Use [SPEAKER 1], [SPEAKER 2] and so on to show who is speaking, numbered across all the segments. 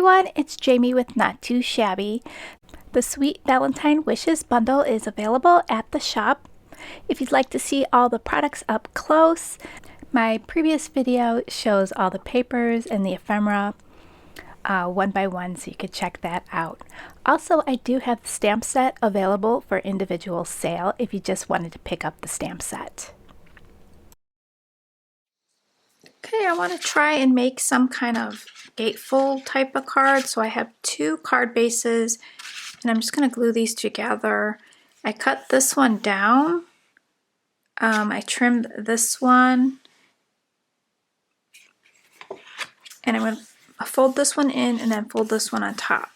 [SPEAKER 1] everyone, it's Jamie with Not Too Shabby. The Sweet Valentine Wishes Bundle is available at the shop. If you'd like to see all the products up close, my previous video shows all the papers and the ephemera one by one, so you could check that out. Also, I do have the stamp set available for individual sale if you just wanted to pick up the stamp set. Okay, I want to try and make some kind of gatefold type of card. So I have two card bases and I'm just going to glue these together. I cut this one down. I trimmed this one. And I'm going to fold this one in and then fold this one on top.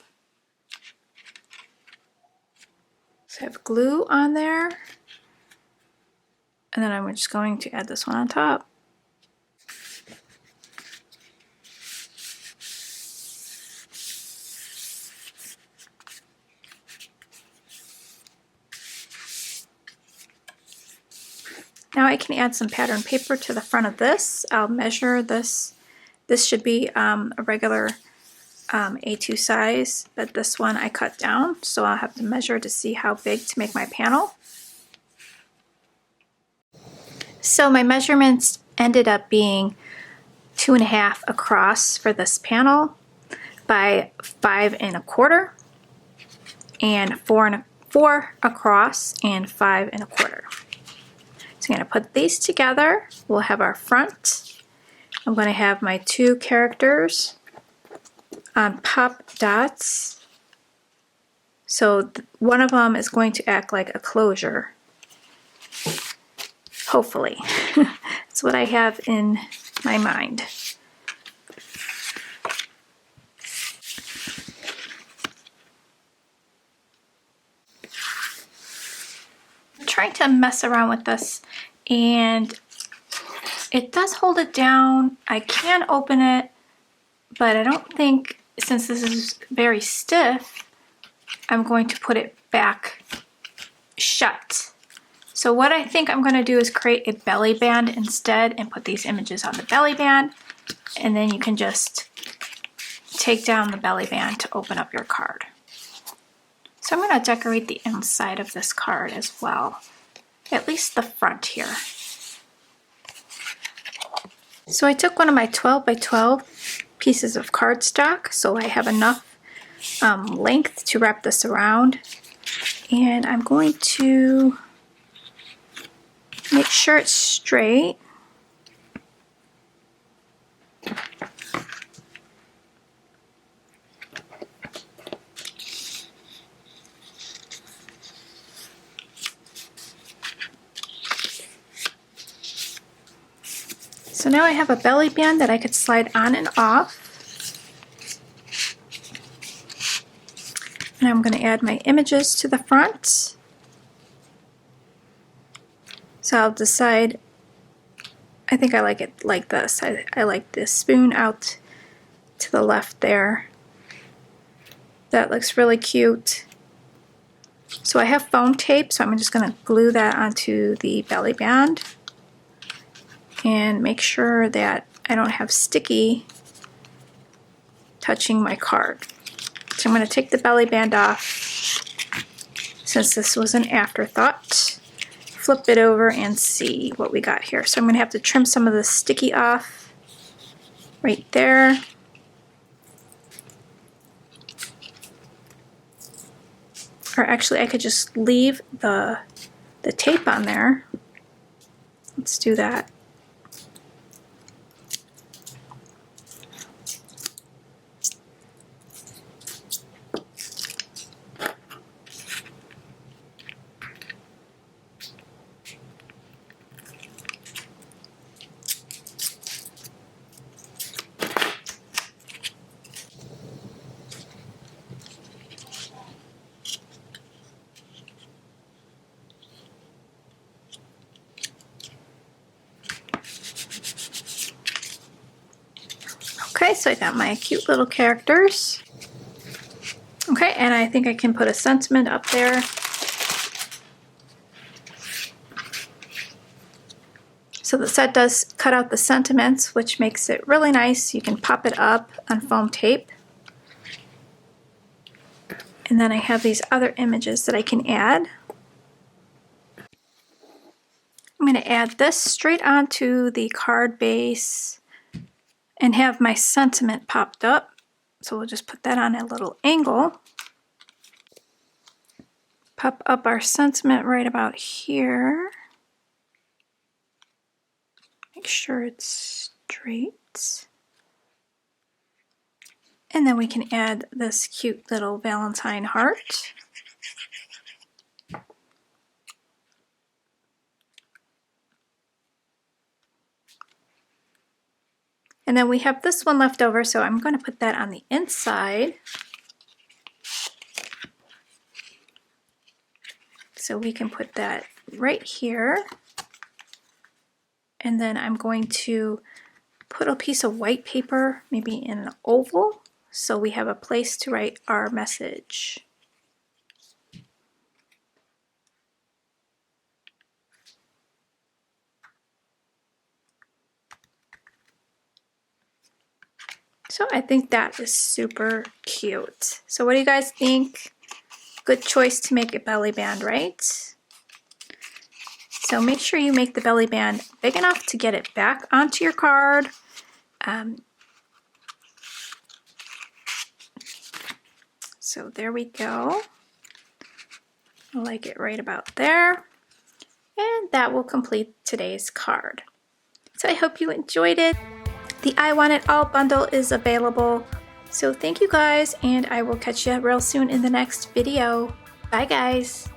[SPEAKER 1] So I have glue on there. And then I'm just going to add this one on top. Now I can add some pattern paper to the front of this. I'll measure this. This should be a regular A2 size, but this one I cut down, so I'll have to measure to see how big to make my panel. So my measurements ended up being 2.5 across for this panel by 5 1/4, and 4 across and 5 1/4. So I'm going to put these together. We'll have our front. I'm going to have my two characters on pop dots. So one of them is going to act like a closure. Hopefully. That's what I have in my mind. I'm trying to mess around with this, and it does hold it down. I can open it, but I don't think, since this is very stiff, I'm going to put it back shut. So what I think I'm going to do is create a belly band instead and put these images on the belly band, and then you can just take down the belly band to open up your card. So I'm going to decorate the inside of this card as well, at least the front here. So I took one of my 12 by 12 pieces of cardstock, so I have enough length to wrap this around, and I'm going to make sure it's straight. So now I have a belly band that I could slide on and off. And I'm going to add my images to the front. So I'll decide, I think I like it like this. I like this spoon out to the left there. That looks really cute. So I have foam tape, so I'm just going to glue that onto the belly band. And make sure that I don't have sticky touching my card. So I'm going to take the belly band off, since this was an afterthought. Flip it over and see what we got here. So I'm going to have to trim some of the sticky off right there. Or actually, I could just leave the tape on there. Let's do that. Okay, so I got my cute little characters. Okay, and I think I can put a sentiment up there. So the set does cut out the sentiments, which makes it really nice. You can pop it up on foam tape. And then I have these other images that I can add. I'm going to add this straight onto the card base and have my sentiment popped up. So we'll just put that on a little angle. Pop up our sentiment right about here. Make sure it's straight. And then we can add this cute little Valentine heart. And then we have this one left over, so I'm going to put that on the inside. So we can put that right here. And then I'm going to put a piece of white paper, maybe in an oval, so we have a place to write our message. So I think that is super cute. So what do you guys think? Good choice to make a belly band, right? So make sure you make the belly band big enough to get it back onto your card. So there we go. I like it right about there. And that will complete today's card. So I hope you enjoyed it. The I Want It All bundle is available. So thank you guys, and I will catch you real soon in the next video. Bye guys.